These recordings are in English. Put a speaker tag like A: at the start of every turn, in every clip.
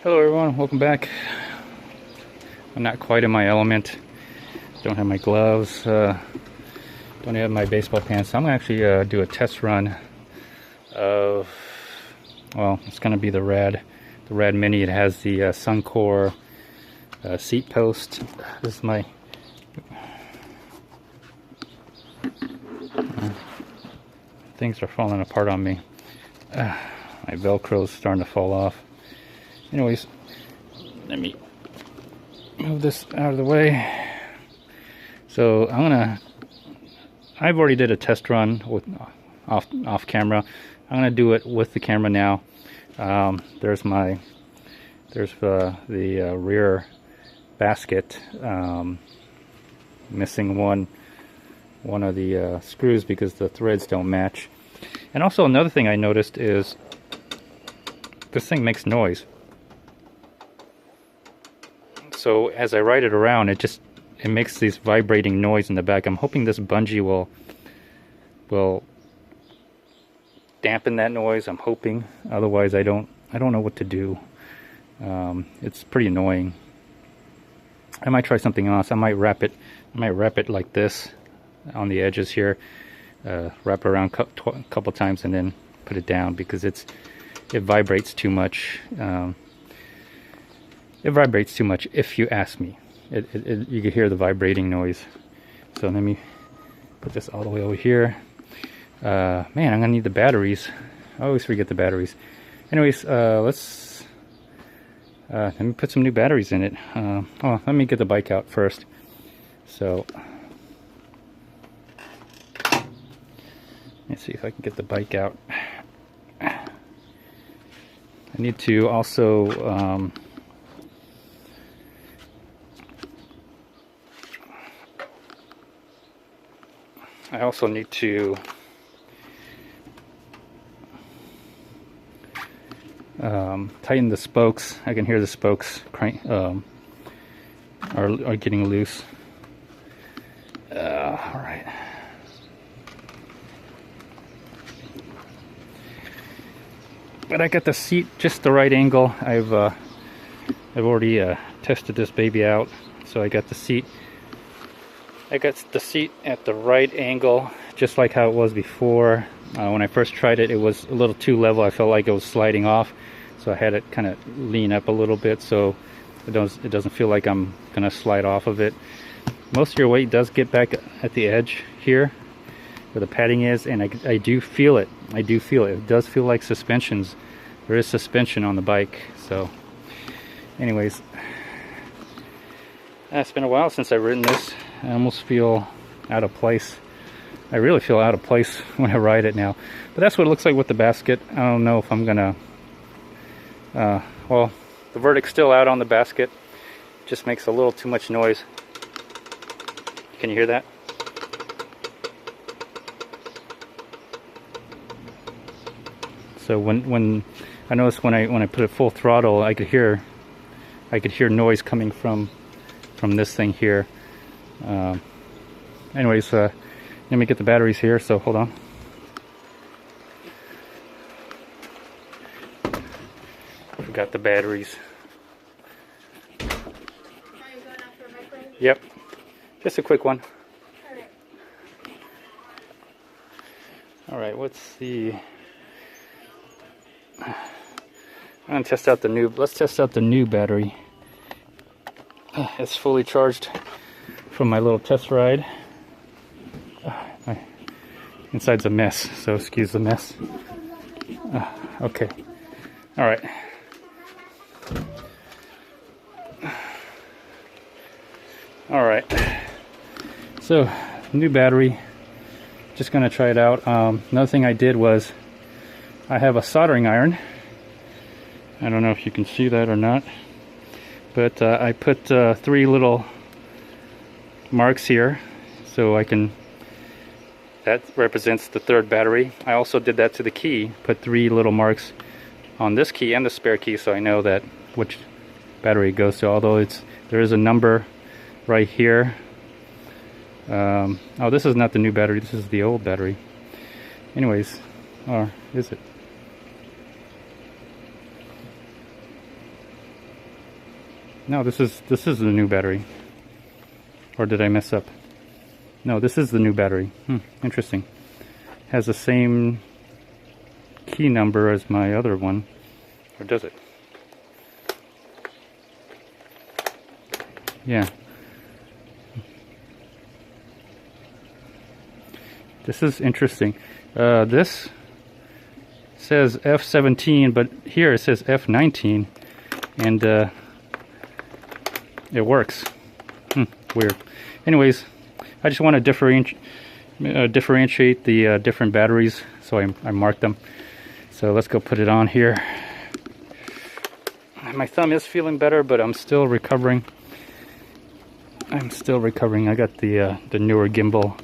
A: Hello everyone, welcome back. I'm not quite in my element. Don't have my gloves, don't have my baseball pants. So I'm gonna actually do a test run of, well, it's gonna be the RadMini. It has the SUNTOUR seat post. This is my things are falling apart on me. My Velcro's starting to fall off. Anyways, let me move this out of the way. So I've already did a test run with off camera. I'm gonna do it with the camera now. There's the rear basket, missing one of the screws because the threads don't match. And also another thing I noticed is this thing makes noise. So as I ride it around, it makes this vibrating noise in the back. I'm hoping this bungee will dampen that noise. I'm hoping. Otherwise, I don't know what to do. It's pretty annoying. I might try something else. I might wrap it like this on the edges here. Wrap it around a couple times and then put it down because it vibrates too much. It vibrates too much, if you ask me. You can hear the vibrating noise. So let me put this all the way over here. Man, I'm gonna need the batteries. I always forget the batteries. Anyways, let me put some new batteries in it. Let me get the bike out first. So let's see if I can get the bike out. I need to also need to tighten the spokes. I can hear the spokes are getting loose. All right. But I got the seat just the right angle. I've already tested this baby out, so I got the seat. I got the seat at the right angle, just like how it was before. When I first tried it, it was a little too level. I felt like it was sliding off, so I had it kind of lean up a little bit, so it doesn't feel like I'm gonna slide off of it. Most of your weight does get back at the edge here, where the padding is, and I do feel it. I do feel it. It does feel like suspensions. There is suspension on the bike. So, anyways, it's been a while since I've ridden this. I almost feel out of place. I really feel out of place when I ride it now. But that's what it looks like with the basket. I don't know if I'm gonna... well, the verdict's still out on the basket. Just makes a little too much noise. Can you hear that? So when I noticed when I put it full throttle, I could hear noise coming from this thing here. Anyways, let me get the batteries here, so hold on. Forgot the batteries.
B: Are you going after a microwave?
A: Yep, just a quick one. Alright, what's the... I'm gonna test out the new, let's test out the new battery. It's fully charged from my little test ride. My inside's a mess, so excuse the mess. Okay. Alright. Alright. So, new battery. Just gonna try it out. Another thing I did was I have a soldering iron. I don't know if you can see that or not, but I put 3 little marks here, so I can, that represents the 3rd battery. I also did that to the key, put 3 little marks on this key and the spare key, so I know that which battery it goes to, although there is a number right here. Oh, this is not the new battery, this is the old battery. Anyways, or is it? No, this is the new battery. Or did I mess up? No, this is the new battery. Interesting. Has the same key number as my other one. Or does it? Yeah. This is interesting. This says F17, but here it says F19, and it works. Weird. Anyways, I just want to differentiate the different batteries, so I marked them. So let's go put it on here. My thumb is feeling better, but I'm still recovering. I got the newer gimbal.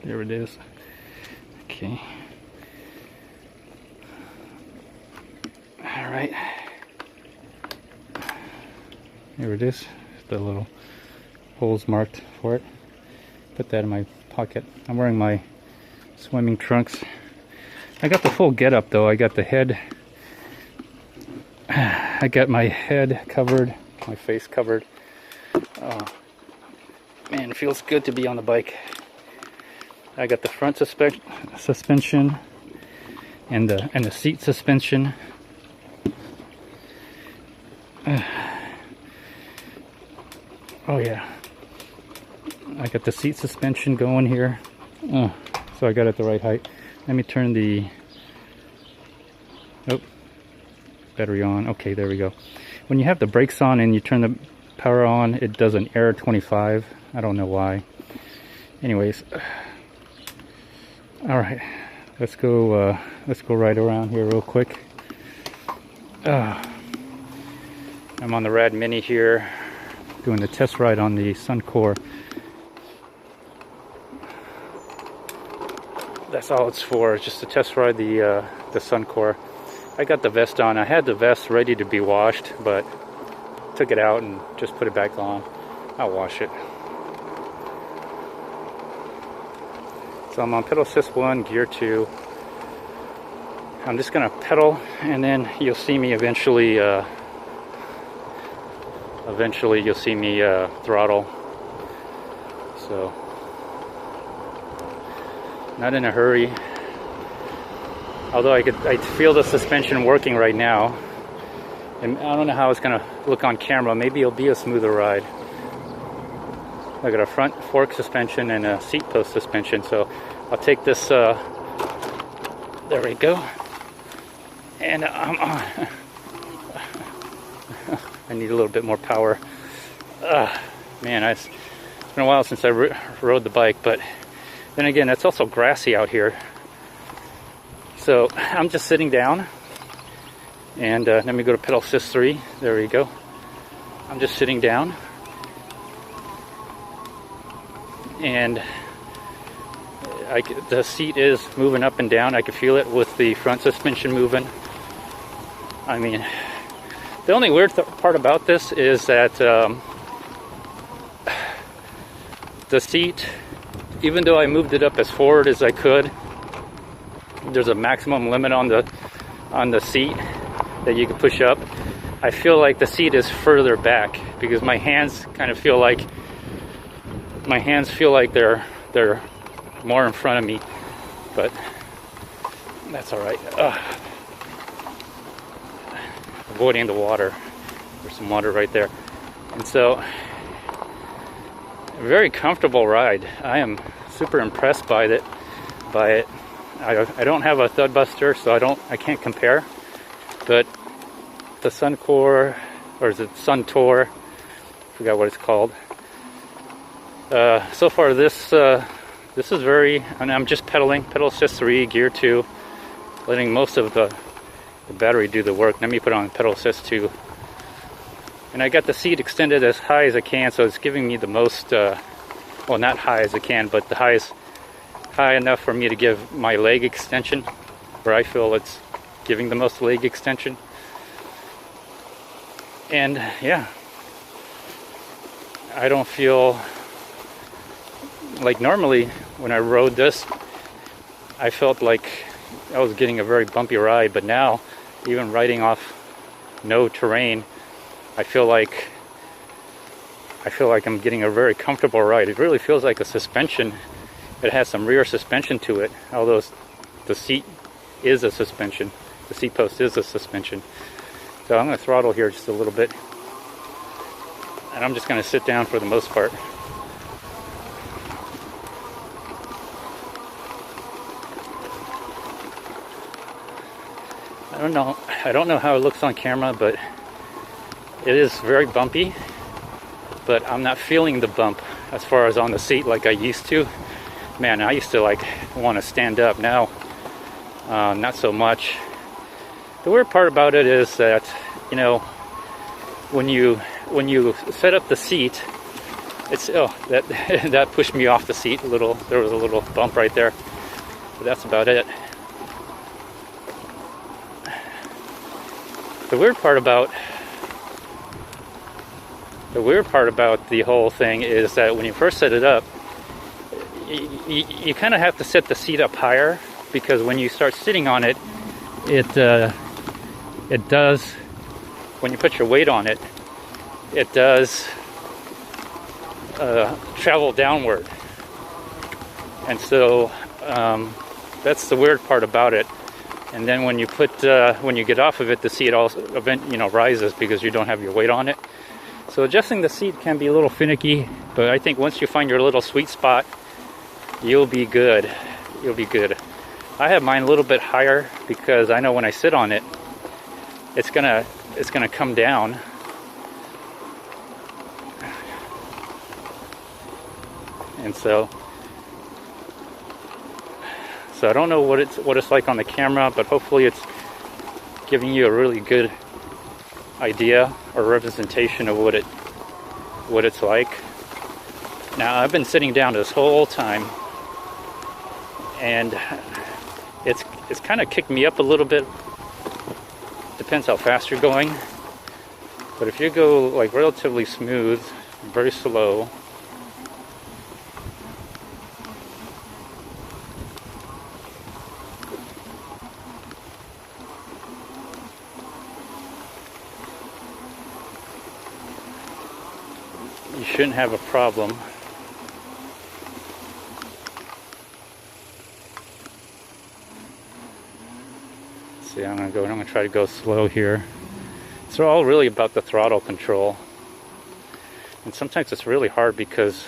A: There it is. Okay. All right. There it is. The little holes marked for it. Put that in my pocket. I'm wearing my swimming trunks. I got the full getup though. I got the head. I got my head covered, my face covered. Oh, man, it feels good to be on the bike. I got the front suspension and the seat suspension. Oh yeah, I got the seat suspension going here. So I got it the right height. Let me turn the battery on. Okay, there we go. When you have the brakes on and you turn the power on, it does an error 25. I don't know why. Anyways, all right, let's go right around here real quick. I'm on the RadMini here, doing the test ride on the SUNTOUR. That's all it's for, just to test ride the SUNTOUR. I got the vest on. I had the vest ready to be washed, but took it out and just put it back on. I'll wash it. So I'm on pedal assist 1, gear 2. I'm just gonna pedal, and then you'll see me eventually you'll see me throttle. So not in a hurry. Although I feel the suspension working right now, and I don't know how it's gonna look on camera. Maybe it'll be a smoother ride. I got a front fork suspension and a seat post suspension, so I'll take this. There we go. And I'm on. I need a little bit more power. Man, it's been a while since I rode the bike, but then again, it's also grassy out here. So I'm just sitting down, and let me go to pedal assist 3. There we go. I'm just sitting down, and the seat is moving up and down. I can feel it with the front suspension moving. I mean, the only weird part about this is that the seat, even though I moved it up as forward as I could, there's a maximum limit on the seat that you can push up. I feel like the seat is further back because my hands kind of feel like they're more in front of me, but that's all right. Avoiding the water. There's some water right there, and so a very comfortable ride. I am super impressed by it. I don't have a thud buster, so I can't compare, but the SUNTOUR, or is it SUNTOUR? I forgot what it's called. So far this is very, and I'm just pedaling, pedal assist 3, gear 2, letting most of the battery do the work. Let me put on pedal assist 2. And I got the seat extended as high as I can, so it's giving me the most, well, not high as I can, but the highest, high enough for me to give my leg extension, where I feel it's giving the most leg extension. And yeah, I don't feel like, normally when I rode this, I felt like I was getting a very bumpy ride, but now even riding off no terrain, I feel like I'm getting a very comfortable ride. It really feels like a suspension. It has some rear suspension to it, although the seat is a suspension. The seat post is a suspension. So I'm going to throttle here just a little bit, and I'm just going to sit down for the most part. I don't know how it looks on camera, but it is very bumpy, but I'm not feeling the bump as far as on the seat like I used to. Man, I used to like want to stand up. Now not so much. The weird part about it is that, you know, when you set up the seat, it's that pushed me off the seat a little. There was a little bump right there, but that's about it. The weird part about the whole thing is that when you first set it up, you kind of have to set the seat up higher, because when you start sitting on it, it does, when you put your weight on it, it does travel downward. And so that's the weird part about it. And then when you get off of it, the seat also rises because you don't have your weight on it. So adjusting the seat can be a little finicky, but I think once you find your little sweet spot, you'll be good. You'll be good. I have mine a little bit higher because I know when I sit on it, it's gonna come down. And so I don't know what it's like on the camera, but hopefully it's giving you a really good idea or representation of what it's like. Now, I've been sitting down this whole time, and it's kind of kicked me up a little bit. Depends how fast you're going. But if you go like relatively smooth, very slow, you shouldn't have a problem. See, I'm gonna try to go slow here. It's all really about the throttle control. And sometimes it's really hard because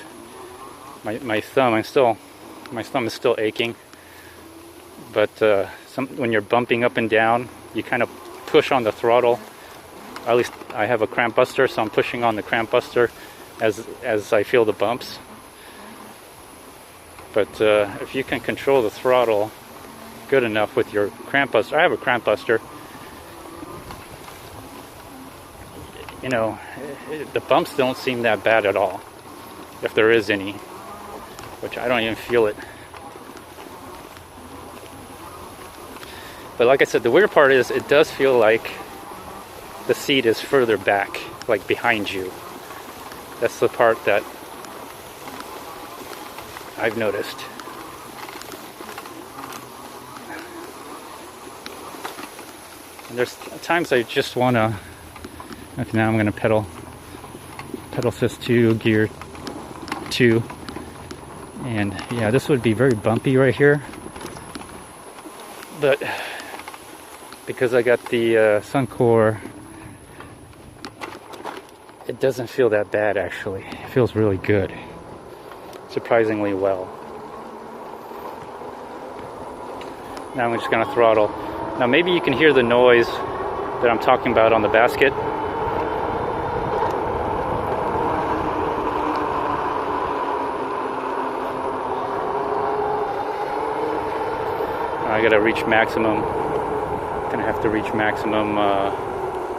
A: my thumb is still aching. But when you're bumping up and down, you kind of push on the throttle. At least I have a cramp buster, so I'm pushing on the cramp buster as I feel the bumps. But if you can control the throttle good enough with your cramp buster, I have a cramp buster, you know, the bumps don't seem that bad at all, if there is any, which I don't even feel it. But like I said, the weird part is it does feel like the seat is further back, like behind you. That's the part that I've noticed. And there's times I just want to... Okay, now I'm going to pedal assist 2, gear 2. And yeah, this would be very bumpy right here. But because I got the Suncore, it doesn't feel that bad actually. It feels really good. Surprisingly well. Now I'm just going to throttle. Now maybe you can hear the noise that I'm talking about on the basket. I gotta reach maximum. Gonna have to reach maximum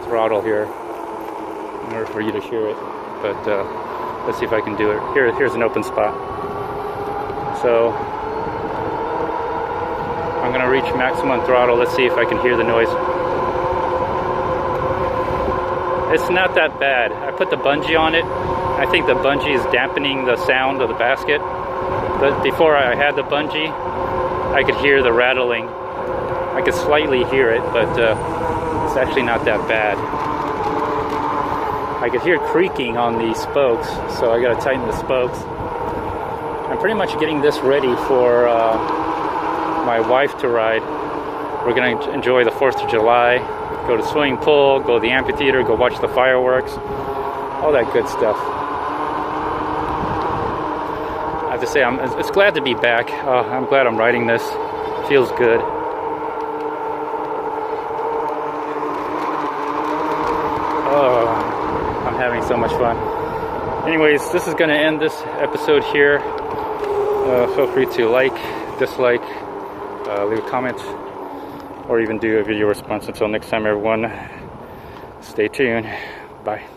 A: throttle here in order for you to hear it. But let's see if I can do it. Here's an open spot. So I'm gonna reach maximum throttle. Let's see if I can hear the noise. It's not that bad. I put the bungee on it. I think the bungee is dampening the sound of the basket. But before I had the bungee, I could hear the rattling. I could slightly hear it, but it's actually not that bad. I could hear creaking on the spokes, so I gotta tighten the spokes. I'm pretty much getting this ready for my wife to ride. We're gonna enjoy the 4th of July, go to the swimming pool, go to the amphitheater, go watch the fireworks, all that good stuff. I have to say, it's glad to be back. I'm glad I'm riding this. Feels good. Oh, I'm having so much fun. Anyways, this is going to end this episode here. Feel free to like, dislike, leave a comment, or even do a video response. Until next time, everyone, stay tuned. Bye.